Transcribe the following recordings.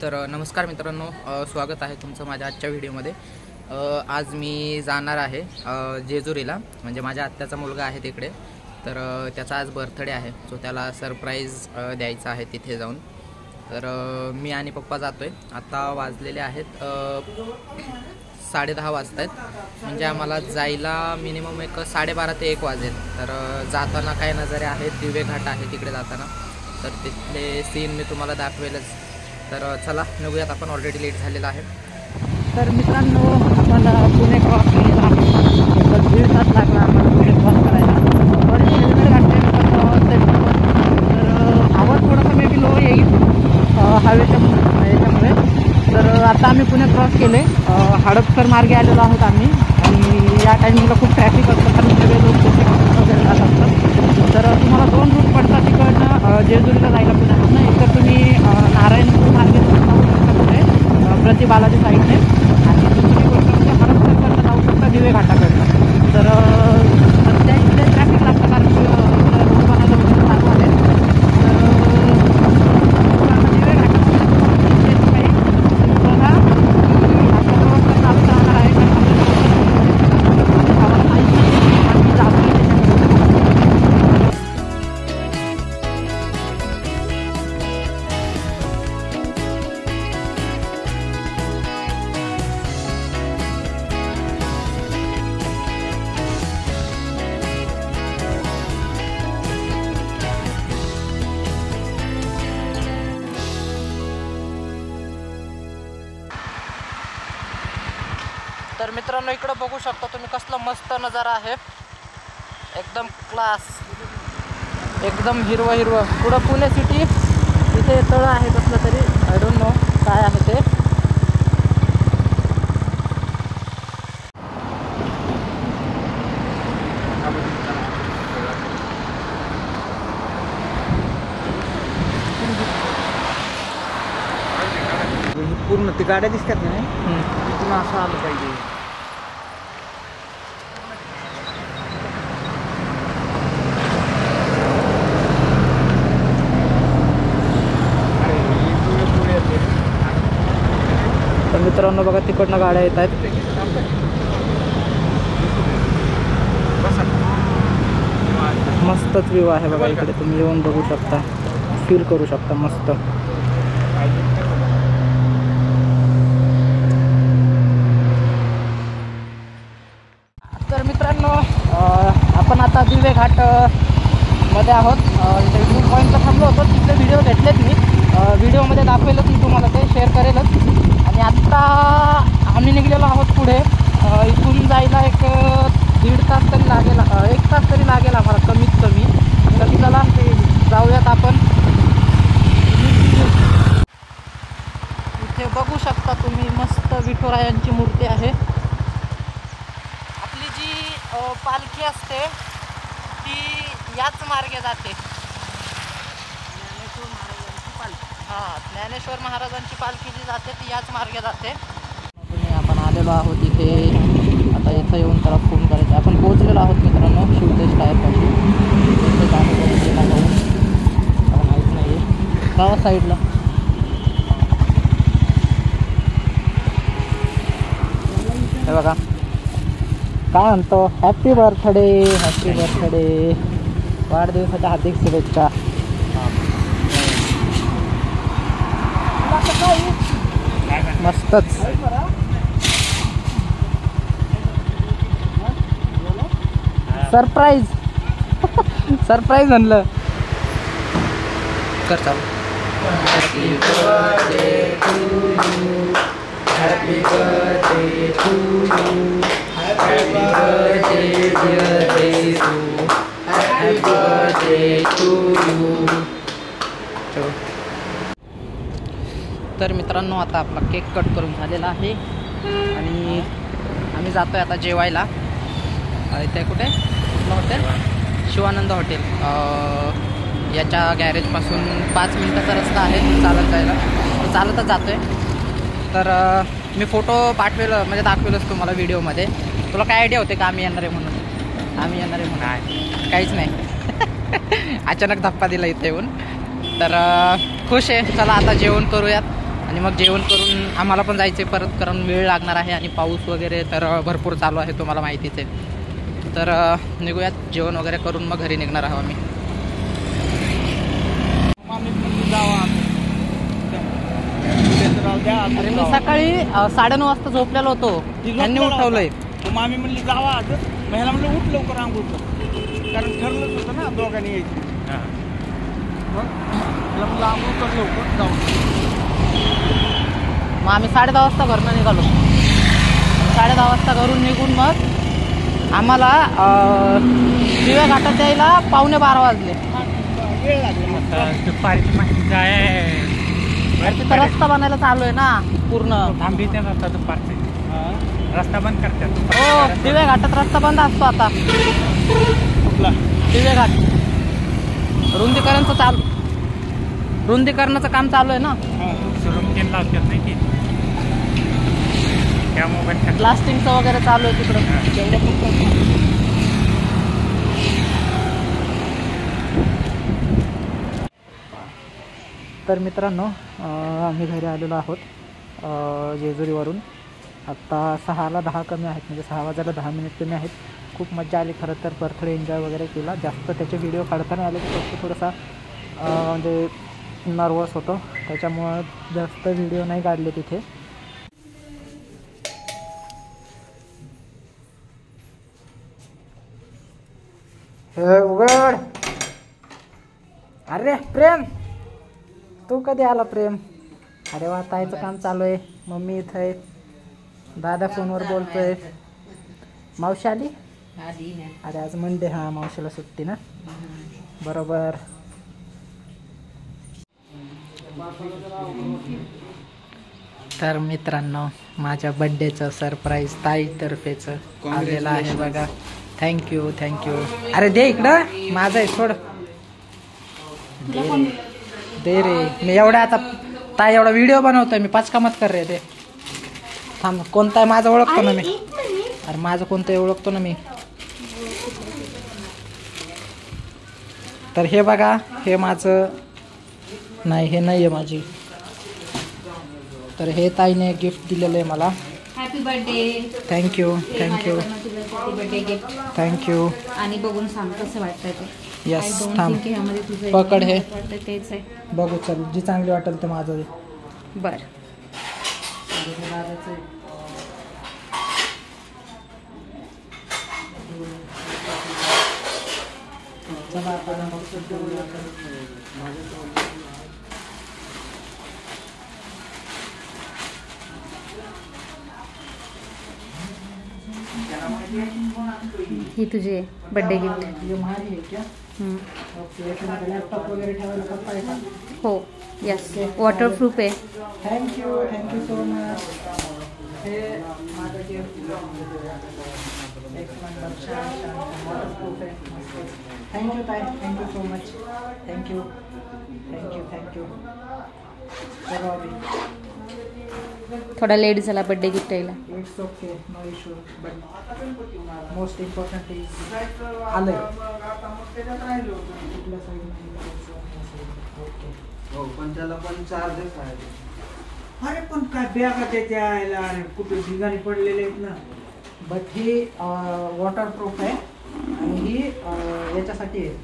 तर नमस्कार मित्रांनो, स्वागत आहे तुमचं माझ्या आजच्या व्हिडिओमध्ये। आज मी जाणार आहे जेजुरीला, म्हणजे माझ्या आत्याचा मुलगा आहे तिकडे। तर त्याचा आज बर्थडे आहे, सो त्याला सरप्राईज द्यायचा आहे तिथे जाऊन। तर मी आणि पप्पा जातोय। आता वाजलेले आहेत 10:30 वाजत आहेत, म्हणजे आम्हाला जायला मिनिमम एक 12:30 ते 1 वाजेल। तर जाताना काय नजारे आहेत, दिवे घाट आहे तिकडे जाताना, तर तिथले सीन मी तुम्हाला दाखवेलच। तर चला निघूयात आपण, ऑलरेडी लेट झालेला आहे। तर मित्रांनो, आम्हाला पुणे क्रॉस केला, 1.5 तास लागला आम्हाला पुणे क्रॉस करायला। तर आवाज थोडासा मे बी लो येईल हवेच्या याच्यामुळे। तर आता आम्ही पुणे क्रॉस केले, हडपसर मार्गे आलेलो आहोत आम्ही। आणि या टायमिंगला खूप ट्रॅफिक असतं, कारण सगळे लोक वगैरे जात असतात। तर तुम्हाला 2 रूट पडतात तिकडनं जेजुरीला जायला पुण्यातून। एक तर तुम्ही नारायणपूर मार्गे जाऊ शकता पुढे प्रति बालाजी साईडने, आणि दुसरी गोष्ट म्हणजे हडपसरकडनं जाऊ शकता दिवे घाटाकडनं। तर सध्या इथे ट्रॅफिक लागतं, कारण रोड बनायला वगैरे चालू आहे। तर दिवे घाटामध्ये बघा, आता व्यवस्था चालूच राहणार आहे, कारण आम्हाला माहीत नाही आम्ही जातो तर मित्रांनो, इकडं बघू शकता तुम्ही कसला मस्त नजारा आहे, एकदम क्लास, एकदम हिरवं हिरवं। पुढं पुणे सिटी, इथे तळ आहे कसलं तरी, आय डोंट नो काय आहे ते। पूर्ण ते गाड्या दिसतात नाही, तिथून असं आलं पाहिजे। तर मित्रांनो बघा, तिकडनं गाड्या येत आहेत। मस्तच व्ह्यू आहे बघा, इकडे तुम्ही येऊन बघू शकता, फील करू शकता मस्त। तर मित्रांनो, आपण आता दिवे घाट मध्ये आहोत। व्ह्यू पॉईंटला थांबलो होतो, तिथले व्हिडिओ घेतलेत मी, व्हिडिओमध्ये दाखवेलच मी तुम्हाला, ते शेअर करेलच। आणि आत्ता आम्ही निघलेलो आहोत पुढे। इथून जायला एक 1.5 तास तरी लागेल, 1 तास तरी लागेल आम्हाला कमीत कमी। तर चला जाऊयात आपण। इथे बघू शकता तुम्ही, मस्त विठुरायांची मूर्ती आहे। आपली जी पालखी असते ती याच मार्गे जाते, ज्ञानेश्वर महाराजांची पालखी। हां, ज्ञानेश्वर महाराजांची पालखी जी जाते ती याच मार्गे जाते। तुम्ही आपण आलेलो आहोत इथे, आता इथं येऊन त्याला फोन करायचा। आपण पोहोचलेलो आहोत मित्रांनो शिवतेज टायरपाशी। माहीत नाही आहे गावा साईडला। हे बघा काय म्हणतो, हॅपी बर्थडे, हॅपी बर्थडे, वाढदिवसाच्या हार्दिक शुभेच्छा। मस्तच, सरप्राईज सरप्राईज म्हणलं कर चालू। Happy birthday to you, happy birthday to you, happy birthday dear Yeshu, happy birthday to you. तर मित्रांनो, आता आपला केक कट करून झालेला आहे आणि आम्ही जातो आहे आता जेवायला। इथे कुठे हॉटेल, शिवानंद हॉटेल, याच्या गॅरेजपासून 5 मिनिटाचा रस्ता आहे चालत जायला, चालतच जातो आहे। तर मी फोटो पाठवेल, म्हणजे दाखवेलच तुम्हाला व्हिडिओमध्ये। तुला काय आयडिया होते का आम्ही येणार आहे म्हणून? आम्ही येणार आहे म्हणून काहीच नाही, अचानक धप्पा दिला इथे येऊन। तर खुश आहे, चला आता जेवण करूयात। आणि मग जेवण करून आम्हाला पण जायचे परत, कारण वेळ लागणार आहे आणि पाऊस वगैरे तर भरपूर चालू आहे, तुम्हाला माहितीच आहे. तर निघूयात, जेवण वगैरे करून मग घरी निघणार आहोत आम्ही. अरे मी सकाळी 9:30 वाजता झोपलेलो होतो, त्यांनी उठवलंय. मामी म्हणली जावा आज, महिला म्हणलं उठ लवकर आंघोळ कर, कारण ठरलंच होतं ना दोघांनी यायचं. मग म्हणलं आंघोळ कर लवकर जाऊ. मग आम्ही 10:30 वाजता घरून निघालो. 10:30 वाजता घरून निघून मग आम्हाला दिव्या घाटात यायला 11:45 वाजले. वेळ लागला. दुपारची माहिती आहे, तिथं रस्ता बनायला चालू आहे ना पूर्ण. थांबीते रस्ता दुपारचे, रस्ता बंद करतात. हो, दिव्या घाटात रस्ता बंद असतो आता. दिव्या घाट रुंदीकरणाचं काम चालू आहे ना. सुरुम तीन लावतात नाही की त्या मोबाईल प्लास्टिंगचं वगैरे चालू आहे तिकडं. तर मित्रांनो, आम्ही घरी आलेलो आहोत जेजुरीवरून. आत्ता 6:10 कमी आहेत, म्हणजे 6 वाजायला 10 मिनिट कमी आहेत. खूप मजा आली खरं तर, बर्थडे एन्जॉय वगैरे केला. जास्त त्याचे व्हिडिओ काढताना आले की फक्त थोडासा म्हणजे नर्वस होतो, त्याच्यामुळं जास्त व्हिडिओ नाही काढले तिथे. हे उघड. अरे प्रेम, तू कधी आला प्रेम? अरे वा, ताईचं काम चालू आहे, मम्मी इथं आहे, दादा फोनवर बोलतोय. मावशी आली? अरे आज मंडे, हा मावशीला सुट्टी ना, बरोबर. तर मित्रांनो, माझ्या बड्डेचं सरप्राईज ताईतर्फेचं आलेलं आहे बघा. थँक्यू. अरे दे इकडं, माझं आहे, सोड. दे रे, मी एवढा आता ताई एवढा व्हिडिओ बनवतोय मी, 5 कामात कर रे. दे, थांब. कोणता आहे माझं ओळखतो ना मी. अरे माझं कोणतं ओळखतो ना मी. तर हे बघा, हे माझं नाही, हे नाही आहे माझी. तर हे ताईने गिफ्ट दिलेलं आहे मला. Happy birthday. Thank you. Birthday gift. Thank you. आणि बघून सांग कसं वाटतंय ते. यस, थांब, पकड. हे तेच आहे. बघू, चल, जी चांगली वाटेल ते माझं आहे. बर. ही तुझी बर्थडे गिफ्ट. लॅपटॉप वगैरे ठेवायला पप्पा आहे का? हो, यस, वॉटरप्रूफ आहे. Thank you so much. हे माझं गिफ्ट थँक्यू ताई, थँक्यू सो मच. थँक्यू. थोडा लेट झाला बर्थडे गिफ्ट यायला. It's okay, no issue, but most important is आलंय. हो, पण त्याला पण चार्जेस आहे. अरे पण काय बॅगा त्याच्या यायला, अरे कुठे ठिकाणी पडलेले आहेत ना. बट ही वॉटरप्रूफ आहे आणि ही याच्यासाठी आहे,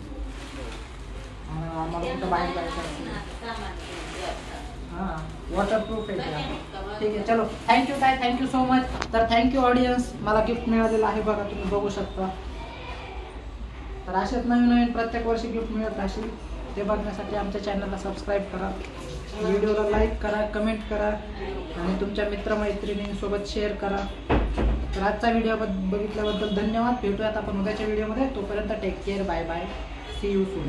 आम्हाला कुठं बाहेर जायचं असेल. हां, वॉटरप्रूफ आहे. ठीक आहे, चलो. थँक्यू ताई, थँक्यू सो मच. तर थँक्यू ऑडियन्स, मला गिफ्ट मिळालेलं आहे बघा, तुम्ही बघू शकता. तर असेच नवीन प्रत्येक वर्षी गिफ्ट मिळत राहतील. ते बघण्यासाठी आमच्या चॅनलला सबस्क्राईब करा, व्हिडिओला लाईक करा, कमेंट करा आणि तुमच्या मित्रमैत्रिणींसोबत शेअर करा. तर आजचा व्हिडिओ बघितल्याबद्दल धन्यवाद. भेटूयात आपण उद्याच्या व्हिडिओमध्ये. तोपर्यंत take care, bye bye, see you soon.